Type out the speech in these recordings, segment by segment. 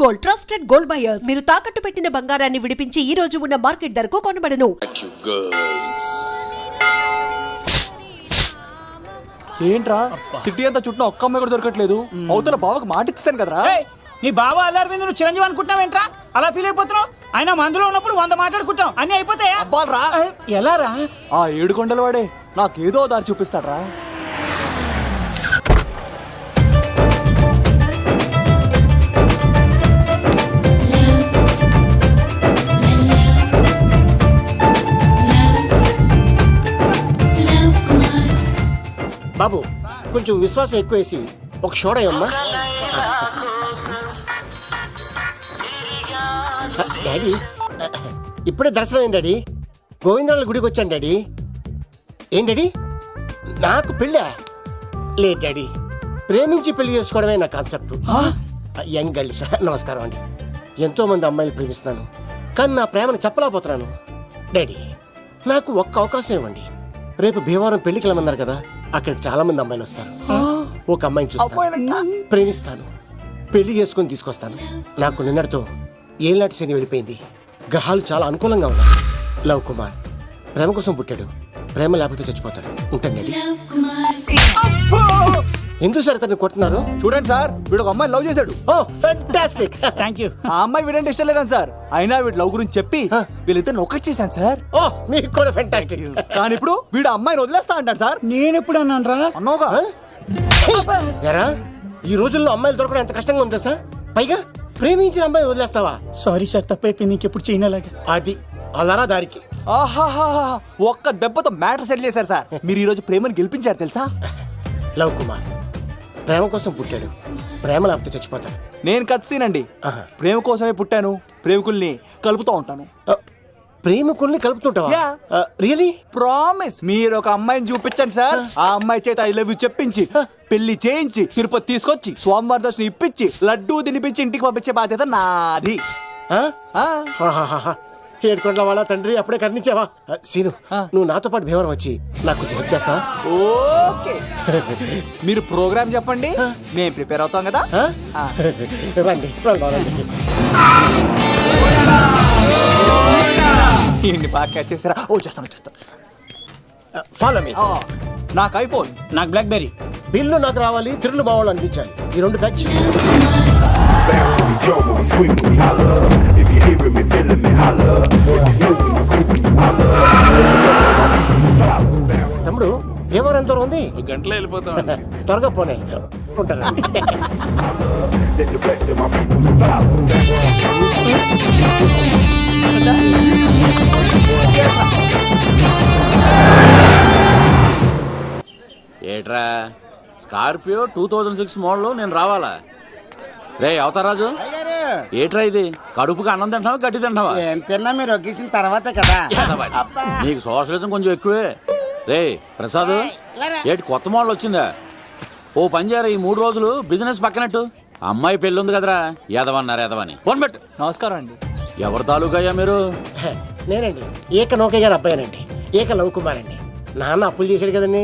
Gold, trusted gold buyers. మీరు తాకట్టు పెట్టిన బంగారాన్ని విడిపించి ఈ రోజు ఉన్న మార్కెట్ ధరకు కొనబడను. ఏంట్రా సిటీ అంతా చుట్టూ ఒక్క అమ్మాయి కూడా దొరకట్లేదు. అవతల బావకు మాట ఇస్తాను కదరా. నీ బాబా అల్లరి నువ్వు చిరంజీవి అనుకుంటున్నావేంట్రా? అలా ఫీల్ అయిపోతున్నావు. ఆయన మందులో ఉన్నప్పుడు 100 మాట్లాడుకుంటాం, అన్ని అయిపోతాయా? అబ్బాల్రా ఎలా రా? ఆ 7 కొండల వాడే నాకేదో దారి చూపిస్తాడ్రా. బాబు కొంచెం విశ్వాసం ఎక్కువేసి ఒక షోడయమ్మా. డాడీ ఇప్పుడే దర్శనం ఏంటి డాడీ? గోవిందరాల గుడికి వచ్చాను డాడీ. ఏం డాడీ నాకు పెళ్ళా? లేదు డాడీ, ప్రేమించి పెళ్లి చేసుకోవడమే నా కాన్సెప్ట్. యంగ్ గర్ల్స్ నమస్కారం అండి. ఎంతో మంది అమ్మాయిలు ప్రేమిస్తున్నాను, కానీ నా ప్రేమను చెప్పలేకపోతున్నాను. డాడీ నాకు ఒక్క అవకాశం ఇవ్వండి. రేపు భీమవరం పెళ్లికి వెళ్ళమన్నారు కదా, అక్కడికి చాలా మంది అమ్మాయిలు వస్తారు. ఒక అమ్మాయిని చూస్తాను, ప్రేమిస్తాను, పెళ్లి చేసుకుని తీసుకొస్తాను. నాకు నిన్నటితో ఏళ్ళనాటి శని వెళ్ళిపోయింది. గ్రహాలు చాలా అనుకూలంగా ఉన్నాయి. లవ్ కుమార్ ప్రేమ కోసం పుట్టాడు, ప్రేమ లేకపోతే చచ్చిపోతాడు. ఉంటాడు. ఎందుకు సార్ అతన్ని కొడుతున్నారు? చూడండి సార్, వీడు ఒక అమ్మాయి లవ్ చేశాడు. Oh fantastic. Thank you. ఆ అమ్మాయి వీడంటే ఇష్టం లేదని సార్, అయినా వీడు లవ్ గురించి చెప్పి వీళ్ళిద్దరు ఒకటి చేశాను సార్. ఓ మీకు కూడా ఫెంటాస్టిక్. కానీ ఇప్పుడు వీడు అమ్మాయిని వదిలేస్తా అంటాడు సార్. నేను ఎప్పుడు అన్నాను రా? అన్నోగా ఎరా ఈ రోజుల్లో అమ్మాయిలు దొరకడం ఎంత కష్టంగా ఉందా సార్? పైగా ప్రేమించిన అమ్మాయి వదిలేస్తావా? సారీ సార్, తప్పైపోయింది. ఇంకెప్పుడు చేయనలాగా. అది అలారా దారికి. ఆహాహా ఒక్క దెబ్బతో మ్యాటర్ సెటిల్ చేశారు సార్. మీరు ఈ రోజు ప్రేమను గెలిపించారు తెలుసా? లవ్ కుమార్ ప్రేమ కోసం పుట్టాడు, ప్రేమ లేకపోతే చచ్చిపోతాడు. నేను కత్సీనండి. ప్రేమ కోసమే పుట్టాను, ప్రేమికుల్ని కలుపుతూ ఉంటాను. ప్రేమికుల్ని కలుపుతుంటావా? రియలీ? ప్రామిస్. మీరు ఒక అమ్మాయిని చూపించండి సార్, ఆ అమ్మాయి చేత ఐ లవ్ యూ చెప్పించి పెళ్లి చేయించి తిరుపతి తీసుకొచ్చి స్వామివారి దర్శనం ఇప్పించి లడ్డూ తినిపించి ఇంటికి పంపించే బాధ్యత నాది. ఏడుకొండల వాళ్ళ తండ్రి అప్పుడే కర్ణించావా? సీను నువ్వు నాతో పాటు భీవరం వచ్చి నాకు కొంచెం హెల్ప్ చేస్తావా? ఓకే. మీరు ప్రోగ్రామ్ చెప్పండి, మేము ప్రిపేర్ అవుతాం కదా. రండి రండి. ఏంటి బాగా క్యాచ్ చేస్తారా? ఓ చేస్తాను. Follow me. నాకు ఐఫోన్, నాకు బ్లాక్ బెర్రీ. బిల్లు నాకు రావాలి, తిరులు మా వాళ్ళు అందించాలి. ఈ రెండు patch. Bounce when we jump, when we scream, when we holler. If you hearing me, feeling me, holler. When you smoke, when you creep, when you holler. Let the rest of my people follow. తమ్ముడు భీమవరం ఎంత దూరం ఉంది? గంటలో వెళ్ళిపోతాం. త్వరగా పోనీ ఉంటాను. Let the rest of my people follow. ఏట్రా స్కార్పియో 2006 మోడల్ నేను రావాలా? రే అవతారాజు, ఏట్రా ఇది? కడుపుకి అన్నం తింటావా గడ్డి తింటావా? తిన్నా మీరు ఒగ్గేసిన తర్వాతే కదా. నీకు సోషలిజం కొంచెం ఎక్కువే. రే ప్రసాద్, ఏటి కొత్త మోడల్ వచ్చిందా? ఓ పని చేయరా, ఈ 3 రోజులు బిజినెస్ పక్కనట్టు. అమ్మాయి పెళ్ళి ఉంది కదరా, ఎదవన్నారు ఎదవని. ఫోన్ పెట్టు. నమస్కారం అండి. ఎవరి తాలూకయ్యా మీరు? నేనండి, ఏక నౌకయ్య గారు అబ్బాయినండి. ఏక లవ్ కుమార్ అండి. నాన్న అప్పులు చేశాడు కదండి,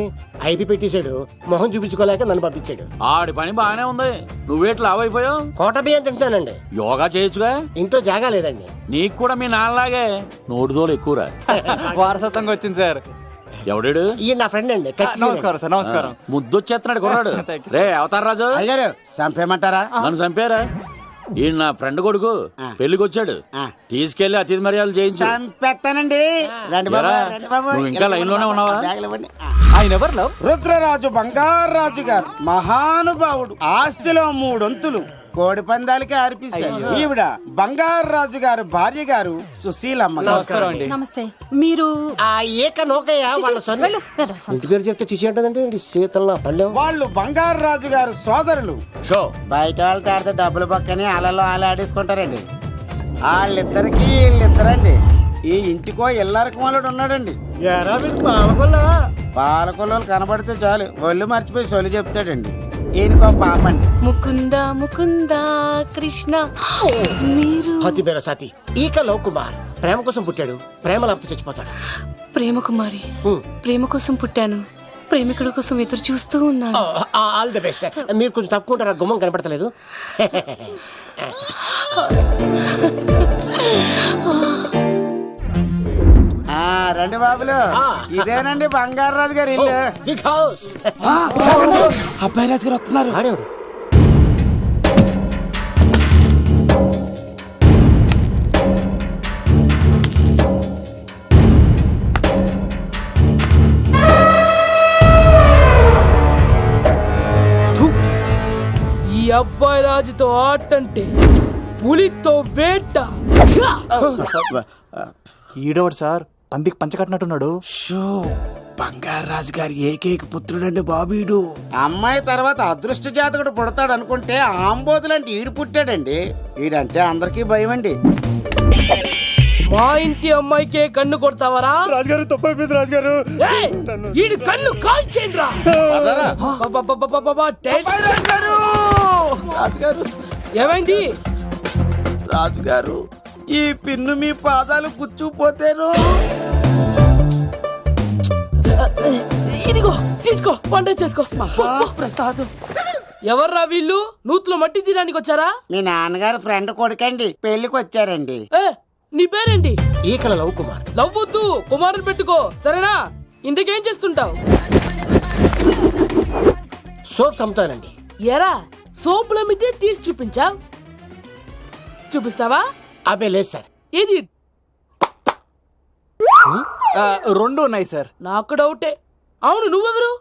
ఐపీ పెట్టేశాడు. మొహం చూపించుకోలేక నన్ను పంపించాడు. ఆడి పని బాగానే ఉంది, నువ్వేట్లు లావైపోయావు. కోట బియ్యం తింటానండి. యోగా చేయొచ్చుగా. ఇంట్లో జాగా లేదండి. నీకు కూడా మీ నాన్నలాగే నోటిదోలు ఎక్కువరా. వారసత్వంగా వచ్చింది సార్. ఎవడాడు? ఈయన నా ఫ్రెండ్ అండి. నమస్కారం సార్. నమస్కారం. ముద్దొచ్చేస్తున్నాడు కొన్నాడు. రే అవతారరాజు, అయ్యారు చంపేయమంటారా? నన్ను చంపారా? ఈయన నా ఫ్రెండ్ కొడుకు పెళ్లికి వచ్చాడు, తీసుకెళ్లి అతిథి మర్యాదలు చేయించు. చంపేస్తానండి. రండి బాబు, రండి బాబు. నువ్వు ఇంకా లైన్ లోనే ఉన్నావా? ఆయన ఎవరు లవ్? రుద్రరాజు బంగారాజు గారు మహానుభావుడు. ఆస్తిలో 3 వంతులు కోడి పందాలకి అర్పిస్తారు. ఈవిడ బంగారాజు గారు భార్య గారు సుశీలమ్మ. నమస్కారం అండి. నమస్తే. మీరు ఆ ఏక నౌకయ్య వాళ్ళ సన్. ఇంటి పేరు చెప్తే చిచి అంటదండి. శీతల పల్లెం. వాళ్ళు బంగారాజు గారు సోదరులు. షో బయట వాళ్ళతో ఆడితే డబ్బులు పక్కనే అలలో అలా ఆడేసుకుంటారండి. వాళ్ళిద్దరికి వీళ్ళిద్దరండి. ఈ ఇంటికో ఇల్లరకం వాళ్ళడు ఉన్నాడండి. పాలకొల్లు కనబడితే చాలు ఒళ్ళు మర్చిపోయి సొలి చెప్తాడండి. ఈయనకో పాపండి. ముకుంద ముకుంద కృష్ణ. మీరు హతి మేరా సాతి. ఈక లవ్ కుమార్ ప్రేమ కోసం పుట్టాడు, ప్రేమ లేకపోతే చచ్చిపోతాడు. ప్రేమ కుమారి. ప్రేమ కోసం పుట్టాను, ప్రేమికుడు కోసం ఎదురు చూస్తూ ఉన్నాడు. All the best. మీరు కొంచెం తప్పుకుంటారా, గుమ్మం కనపడతలేదు. రండి బాబులు, ఇదేనండి బంగారాజు గారి ఇల్లు. Big house. అబ్బాయి రాజు గారు వస్తున్నారు. ఆడేవాడు ఈ అబ్బాయి రాజుతో ఆటంటే పులితో వేట. ఈడోడు సార్ పందికి పంచకట్టినట్టున్నాడు. షో, బంగారాజు గారి ఏకైక పుత్రుడండి బాబీడు. అమ్మాయి తర్వాత అదృష్ట జాతకుడు పుడతాడు అనుకుంటే ఆంబోతులంటే ఈడు పుట్టాడండి. ఈడంటే అందరికీ భయం అండి. మా ఇంటి అమ్మాయికే కన్ను కొడతావరా? రాజుగారు తప్పైపోయింది రాజుగారు. ఏయ్, ఈడి కన్ను కాల్చేయండి రా. రాజుగారు ఏమైంది? రాజుగారు, ఈ పిన్ను మీ పాదాలు గుచ్చుకుపోతేను. ఇదిగో తీసుకో, వంట చేసుకో. ప్రసాదం. ఎవర్రా వీళ్ళు? నూతులో మట్టి తీయడానికి వచ్చారా? మీ నాన్నగారు ఫ్రెండ్ కొడుకండి, పెళ్లికి వచ్చారండి. ఏ, నీ పేరేంటి? ఈకల లవ్ కుమార్. లవ్వొద్దు, కుమారుని పెట్టుకో, సరేనా? ఇంతకేం చేస్తుంటావు? సోప్స్ అమ్ముతానండి. ఎరా, సోపుల మీదే తీసి చూపించావు. చూపిస్తావా? అబ్బే లేదు సార్. ఏది? రెండు ఉన్నాయి సార్. నాకు డౌటే. అవును, నువ్వెవరు?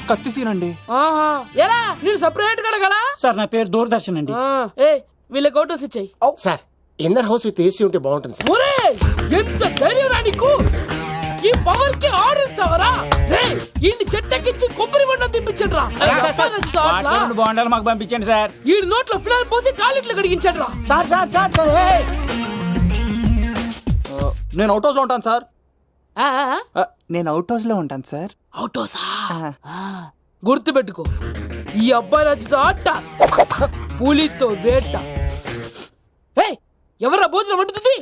కత్తిసీనండి. ఆహా, ఎరా, నేను సపరేట్ కడగలా? సార్ నా పేరు దూరదర్శన్ అండి. ఏ, వీళ్ళకి అవుటోస్ ఇచ్చాయి. Sir, inner house with AC ఉంటే బాగుంటుంది సార్. ఒరే, ఎంత ధైర్యం రా నీకు! ఈ పవర్ కి ఆర్డర్ ఇస్తావరా? ఈ చెట్టెక్కించి కొబ్బరి బండ తిప్పించండి రా. బాండాలు మాకు పంపించండి సార్. ఈ నోట్లో ఫినాల్ పోసి టాయిలెట్లు కడిగించండి రా. సార్ సార్ సార్ సార్, ఏయ్! నేను అవుట్ హౌస్ లో ఉంటాను సార్. ఆ, ఆ, నేను అవుట్ హౌస్ లో ఉంటాను సార్. అవుటోసా? గుర్తు పెట్టుకో, ఈ అబ్బాయి రాజుతో ఆట, పులితో వేట. ఎవరా భోజనం వండుతుంది?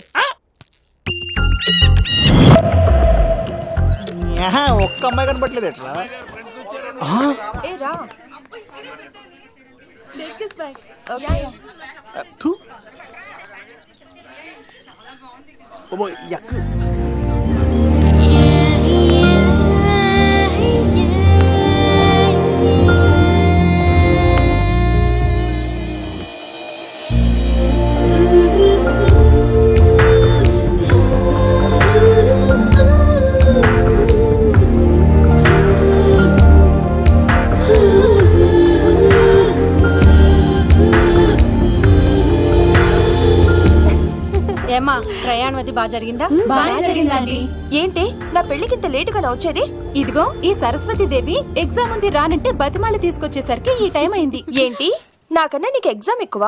ఒక్క అమ్మాయి కనపట్లేదు ఎట్లా? ఏమా, ప్రయాణం అది బాగా జరిగిందా? బాగా జరిగిందండి. ఏంటి నా పెళ్లికి ఇంత లేటుగా వచ్చేది? ఇదిగో ఈ సరస్వతి దేవి ఎగ్జామ్ ఉంది రానంటే బతిమాలి తీసుకొచ్చేసరికి ఈ టైం అయింది. ఏంటి, నాకన్నా నీకు ఎగ్జామ్ ఎక్కువ?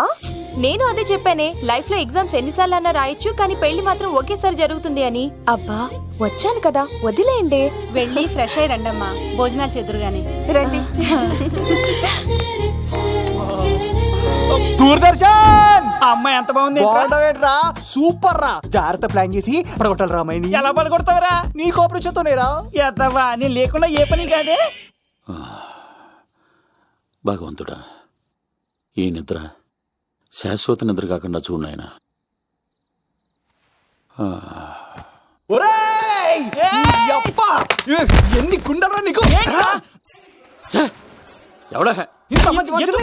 నేను అదే చెప్పానే, లైఫ్ లో ఎగ్జామ్స్ ఎన్నిసార్లు అన్నా రాయొచ్చు, కానీ పెళ్లి మాత్రం ఒకేసారి జరుగుతుంది అని. అబ్బా, వచ్చాను కదా, వదిలేయండి. వెళ్ళి ఫ్రెష్ అయ్యి రండమ్మా, భోజనాలు చెదురుగాని రండి. దూరదర్శన్ అమ్మాయి ఎంత బాగుంది. బాగుండవేంట్రా? సూపర్ రా. జాగ్రత్త ప్లాన్ చేసి పడగొట్టాలి రామాయని. ఎలా పడుకొడతావరా? నీ కోఆపరేషన్ తోనేరా. ఎత్తవా, నీ లేకుండా ఏ పని కాదే. భగవంతుడా, ఈ నిద్ర శాశ్వత నిద్ర కాకుండా చూడు నాయనా. ఒరేయ్! నీ అబ్బ! ఎన్ని గుండెలరా నీకు? ఎవడా ఇంత మంచి మనుషుల్ని?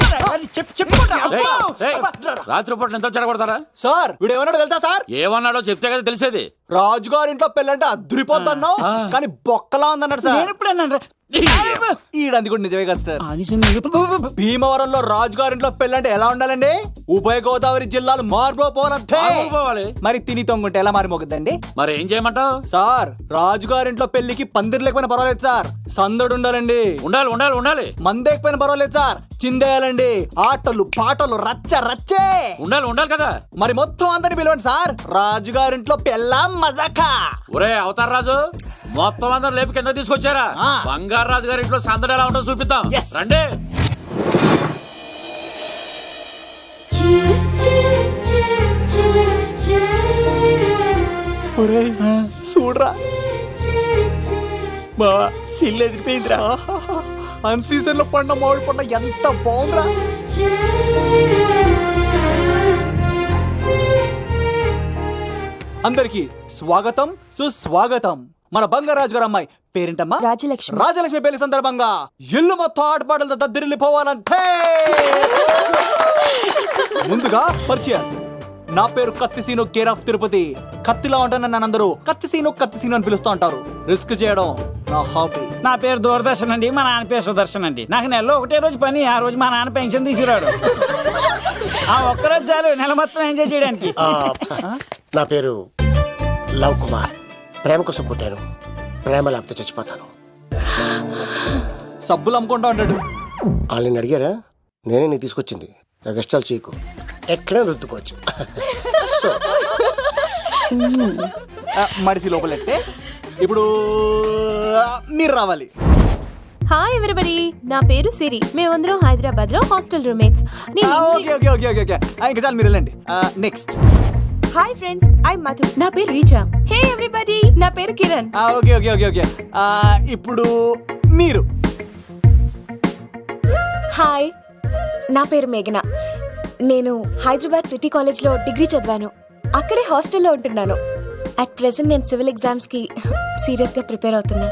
రాత్రిపూట నిద్ర చెడగొడతారా? సార్ వీడు ఏమన్నాడు తెలుసా సార్? ఏమన్నాడో చెప్తే కదా తెలిసేది. రాజుగారింట్లో పెళ్ళంటే అద్దరిపోతున్నావు కానీ బొక్కలా ఉందన్నాడు సార్. నేను ఎప్పుడన్నా ఈడంది కూడా నిజమే కదా సార్. భీమవరంలో రాజుగారింట్లో పెళ్ళంటే ఎలా ఉండాలండి? ఉభయ గోదావరి జిల్లాలు మారిపోవాలి. మరి తిని తొంగుంటే ఎలా మారిపోతుందండి? మరి ఏం చేయమంటావు? సార్ రాజుగారింట్లో పెళ్లికి పందిరి లేకపోయినా పర్వాలేదు సార్, సందడు ఉండాలండి. ఉండాలి ఉండాలి ఉండాలి. మందేకపోయినా పర్వాలేదు సార్, చిందేయాలండి. ఆటలు పాటలు రచ్చ రచ్చే ఉండాలి ఉండాలి కదా. మరి మొత్తం అందరిని పిలవండి సార్, రాజుగారింట్లో పెళ్ళాం మజాకా. ఒరే అవతార్ రాజు, మొత్తం అందరు లేపి కింద తీసుకొచ్చారా? బంగారు రాజు గారి ఇంట్లో సందడి ఎలా ఉంటుందో చూపిద్దాం. రండి. చూడరా బావా సిల్లు ఎదిరిపోయిందిరా. అన్ సీజన్ లో పండిన మామిడి పంట ఎంత బాగుందిరా. అందరికి స్వాగతం సుస్వాగతం. మన బంగారాజు గారు అమ్మాయి పేరేంటమ్మా? రాజలక్ష్మి. రాజలక్ష్మి పెళ్లి సందర్భంగా ఇల్లు మొత్తం ఆటపాటలతో దద్దరిల్లిపోవాలంటే ముందుగా పరిచయం. నా పేరు కత్తిసీను, కేర్ ఆఫ్ తిరుపతి. కత్తిలా ఉంటాను నన్ను అందరూ కత్తిసీను అని పిలుస్తూ ఉంటారు. రిస్క్ చేయడం నా హాబీ. నా పేరు దూరదర్శన్ అండి, మా నాన్న పేరు సుదర్శన్ అండి. నాకు నెలలో ఒకటే రోజు పని, ఆ రోజు మా నాన్న పెన్షన్ తీసుకురాడు. ఆ ఒక్కరోజు చాలు నెల మొత్తం ఎంజాయ్ చేయడానికి. నా పేరు లవ్ కుమార్. ప్రేమ కోసం పుట్టాను, ప్రేమ లేకపోతే చచ్చిపోతాను. సబ్బులు అమ్ముకుంటా ఉంటాడు. వాళ్ళని అడిగారా? నేనే నీ తీసుకొచ్చింది. కష్టాలు చేయకు, ఎక్కడ రుద్దుకోవచ్చు. సో, మడిసి లోపలెట్టే. ఇప్పుడు మీరు రావాలి. హాయ్ ఎవ్రీబడి, నా పేరు సిరి. మేమందరం హైదరాబాద్ లో hostel roommates. Okay okay okay okay okay ఇంకా చాలు, మీరు వెళ్ళండి. Next. Hi friends, I Madhu. నా పేరు రీచా. హే ఎవ్రీబడి, నా పేరు Kiran. Okay okay okay okay ఇప్పుడు మీరు. హాయ్, నా పేరు మేఘన. నేను హైదరాబాద్ సిటీ కాలేజ్లో డిగ్రీ చదివాను. అక్కడే హాస్టల్లో ఉంటున్నాను. అట్ ప్రెసెంట్ నేను సివిల్ ఎగ్జామ్స్ కి సీరియస్ గా ప్రిపేర్ అవుతున్నా.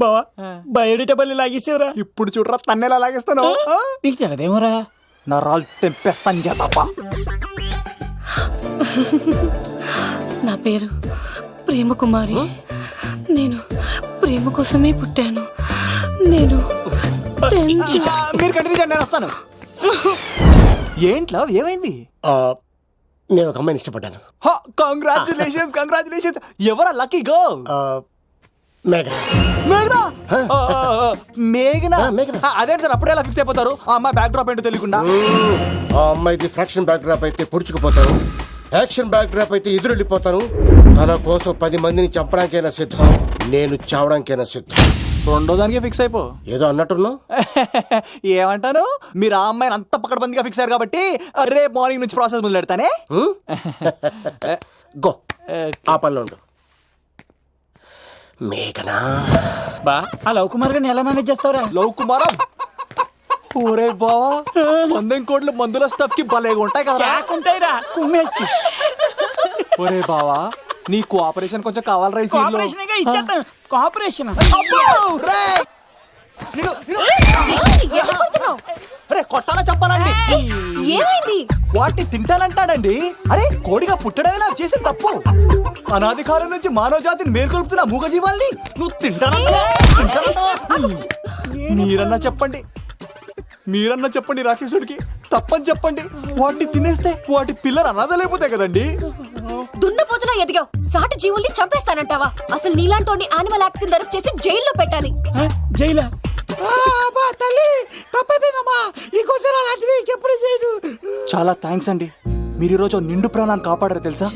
బావా బయోడేటా లాగేసేవరా. ఇప్పుడు చూడరా తన్నెలా లాగేస్తాను. నీకు తెగదేమోరా. నా రాళ్ళు తెంపేస్తాను చేతప్ప. నా పేరు ప్రేమ కుమారి. నేను ప్రేమ కోసమే పుట్టాను. నేను మీరు కంటిన్యూ చేయండి, నేను వస్తాను. ఏంట్లో ఏమైంది? నేను ఒక అమ్మాయిని ఇష్టపడ్డాను. Congratulations congratulations. ఎవరా లక్కీ గర్ల్? మేఘన. మేఘనా? మేఘనా? మేఘనా. అదేంటి సార్ అప్పుడే ఎలా ఫిక్స్ అయిపోతారు? ఆ అమ్మాయి బ్యాక్ డ్రాప్ ఏంటో తెలియకుండా. ఆ అమ్మాయిది ఫ్రాక్షన్ బ్యాక్ డ్రాప్ అయితే పొడుచుకుపోతాను, యాక్షన్ బ్యాక్ డ్రాప్ అయితే ఎదురెళ్ళిపోతాను. తన కోసం 10 మందిని చంపడానికైనా సిద్ధం, నేను చావడానికైనా సిద్ధం. రెండో దానికి ఫిక్స్ అయిపో. ఏదో అన్నట్టున్నావు. ఏమంటాను, మీరు ఆ అమ్మాయిని అంత పక్కడబందిగా ఫిక్స్ అయ్యారు కాబట్టి రేపు మార్నింగ్ నుంచి ప్రాసెస్ మొదలు పెడతానే. గో, ఆ పనిలో ఉండు. మేఘనా. బా ఆ లవ్ కుమార్ గారిని ఎలా మేనేజ్ చేస్తావురా? లవ్ కుమారం ఓరే బావా, 100 కోట్ల మందుల స్టఫ్ కి భలేగా ఉంటాయి కదా. ఉంటాయిరా కుమ్మేచ్చి. ఒరే బావా, నీ కోఆపరేషన్ కొంచెం కావాలరా ఈ సీన్ లో. ఇచ్చేస్తాను. కోఆపరేషన్ అరే కొట్టాలా చెప్పాలండి? ఏమైంది? వాటిని తింటానంటాడండి. అరే కోడిగా పుట్టడమే నాకు చేసిన తప్పు. అనాది కాలం నుంచి మానవ జాతిని మేల్కొల్పుతున్న మూగజీవాల్ని నువ్వు తింటానంటావా? మీరన్నా చెప్పండి రాక్షసుడికి, తప్పని చెప్పండి. వాటిని తినేస్తే వాటి పిల్లలు అనాథలైపోతాయి కదండి. దున్నపోతులా ఎదిగావు, సాటి జీవుల్ని చంపేస్తానంటావా? అసలు నీలాంటి యానిమల్ యాక్ట్ కింద అరెస్ట్ చేసి జైల్లో పెట్టాలి. జైలా? తల్లి తప్పైపోయిందమ్మా, ఇంకోసారి అలాంటివి ఎప్పుడు చేయడు. చాలా థ్యాంక్స్ అండి, మీరు ఈరోజు నిండు ప్రాణాన్ని కాపాడారు తెలుసా.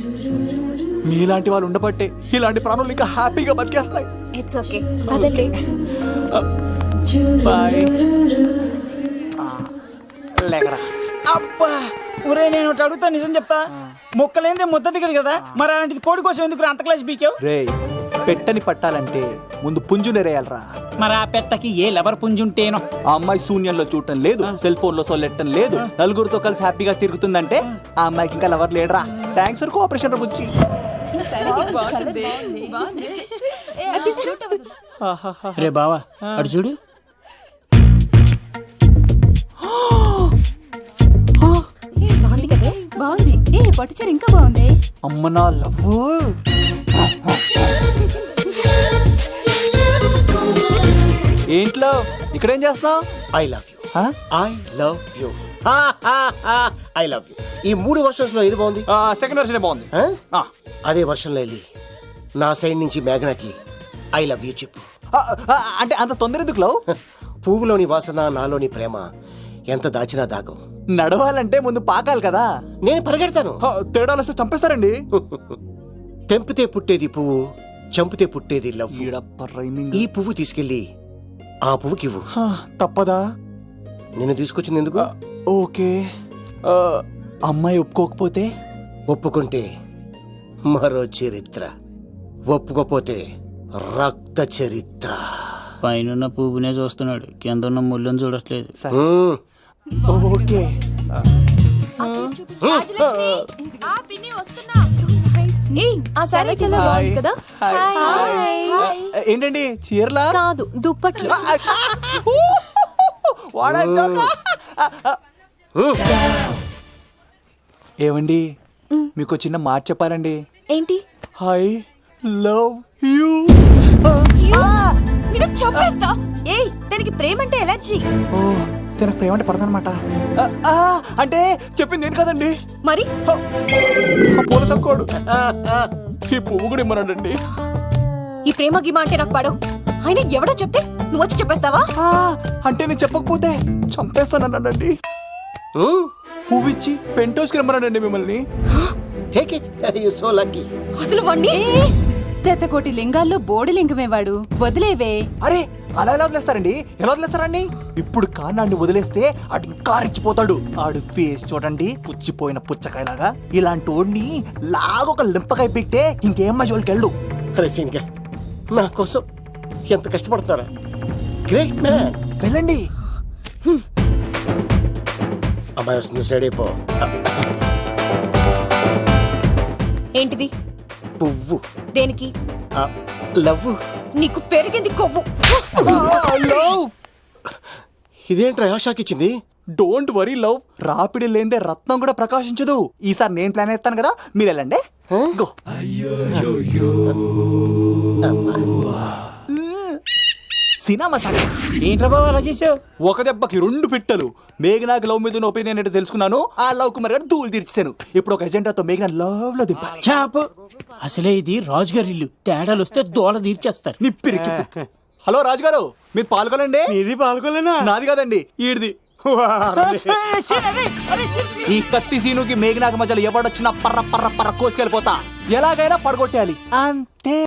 మీలాంటి వాళ్ళు ఉండబట్టే ఇలాంటి ప్రాణులు ఇంకా హ్యాపీగా బతికేస్తాయి. ఇట్స్ ఓకే, పదండి. బాయ్. లేకరా. అబ్బా ఒరే, నేను ఒకటి అడుగుతా, నిజం చెప్తా. మొక్కలేందే ముద్ద దిగదు కదా, మరి అలాంటిది కోడి కోసం ఎందుకు అంత క్లాస్ బీకావు? రే, పెట్టని పట్టాలంటే ముందు పుంజు నెరేయాలరా. మరి ఆ పెట్టకి ఏ లవర్ పుంజుంటేనో. ఆ అమ్మాయి శూన్యంలో చూడటం లేదు, సెల్ ఫోన్ లో సొల్లెట్టడం లేదు, నలుగురితో కలిసి హ్యాపీగా తిరుగుతుందంటే ఆ అమ్మాయికి ఇంకా లవర్ లేడరా. థ్యాంక్స్ ఫర్ కోఆపరేషన్ బుచ్చి. రే బావా అడు చూడు. బాగుంది కదా? బాగుంది. పట్టుచీర ఇంకా బాగుంది. అమ్మ నా లవ్. ఏంట్లో ఇక్కడేం చేస్తున్నావు? I love you. I love you. I love you. ఈ 3 వర్షన్స్ లో ఏది బాగుంది? సెకండ్ వర్షన్ బాగుంది. అదే వర్షంలో వెళ్ళి నా సైడ్ నుంచి మేఘనాకి ఐ లవ్ యూ చెప్పు. అంటే అంత తొందర ఎందుకు లవ్? పువ్వులోని వాసన, నాలోని ప్రేమ ఎంత దాచినా దాగం. నడవాలంటే ముందు పాకాలి కదా. నేను పరిగెడతాను. తేడాలు వస్తే చంపేస్తారండి. తెంపితే పుట్టేది పువ్వు, చంపితే పుట్టేది లవ్. ఈ పువ్వు తీసుకెళ్ళి ఆ పువ్వుకి ఇవ్వు. తప్పదా? నేను తీసుకొచ్చింది ఎందుకు? ఓకే. అమ్మాయి ఒప్పుకోకపోతే? ఒప్పుకుంటే మరో చరిత్ర. ఒప్పుకోపోతే రక్త చరిత్ర. పైన పువ్వునే చూస్తున్నాడు, కింద ఉన్న ముళ్ళని చూడట్లేదు. మ్మ్. ఓకే. ఆ సారీ చాలా బాగుంది కదా. ఏంటండి చీరలా? కాదు, దుప్పట్లు. ఏమండి మీకు చిన్న మాట చెప్పాలండి. ఏంటి? I love you. నిన్ను చంపేస్తా. ఏయ్, దానికి ప్రేమ అంటే ఎలర్జీ. ఓ, తనకు ప్రేమ అంటే పడదనమాట. అంటే చెప్పింది ఏంటి కదండి. మరి పూల సక్కోడు ఈ పువ్వు కూడా ఇమ్మనండి. ఈ ప్రేమ గిమ అంటే నాకు పడవు. అయినా ఎవడో చెప్తే నువ్వు వచ్చి చెప్పేస్తావా? అంటే నేను చెప్పకపోతే చంపేస్తానండి. మ్మ్. పువ్విచ్చి పెంటోస్కి రమ్మనండి మిమ్మల్ని. Take it. You're so lucky. అసలు వాణ్ణి శతకోటి లింగాల్లో బోడి లింగమేవాడు, వదిలేవే. అరే అలా ఎలా వదిలేస్తారండి? ఎలా వదిలేస్తారండి? ఇప్పుడు కాన్నాడిని వదిలేస్తే ఆడు ఇంకా రెచ్చిపోతాడు. ఆడు ఫేస్ చూడండి, పుచ్చిపోయిన పుచ్చకాయలాగా. ఇలాంటి వాడిని లాగొక లింపకాయ పెట్టే ఇంకేం మజోలికి వెళ్ళు. అరే సీన్గా, నా కోసం ఎంత కష్టపడతారా? Great man. వెళ్ళండి. అమ్మాయి వస్తుంది, సైడ్ అయిపో. ఏంటిది? పువ్వు. దేనికి? లవ్. నీకు పెరిగింది కొవ్వు. ఇదేంట్రా ఆశాకిచ్చింది? డోంట్ వరీ లవ్, రాపిడి లేదే రత్నం కూడా ప్రకాశించదు. ఈసారి నేను ప్లాన్ ఎత్తాను కదా, మీరు వెళ్ళండి. గో. సినిమా సార్ ఏంట్రా బాబు అలా చేసావు? ఒక దెబ్బకి 2 పిట్టలు. మేఘనాకి లవ్ మీద ఉన్న ఒపీనియన్ ఏంటో తెలుసుకున్నాను. ఆ లవ్ కుమార్ గారు ధూళి తీర్చాను. ఇప్పుడు ఒక ఎజెండాతో మేఘనా లవ్ లో దింపాలి. చాపు. అసలే ఇది రాజుగారి ఇల్లు, తేడాలు వస్తే దోళ తీర్చేస్తారు. నిప్పిరికి. హలో రాజుగారు, మీరు పాల్గొనండి. ఇది పాల్గొలేనా? నాది కాదండి, ఈడిది. ఈ కత్తి సీనుకి మేఘనాకి మధ్యలో ఎవడొచ్చినా పర్ర పర్ర పర్ర కోసుకెళ్ళిపోతా. ఎలాగైనా పడగొట్టాలి అంతే.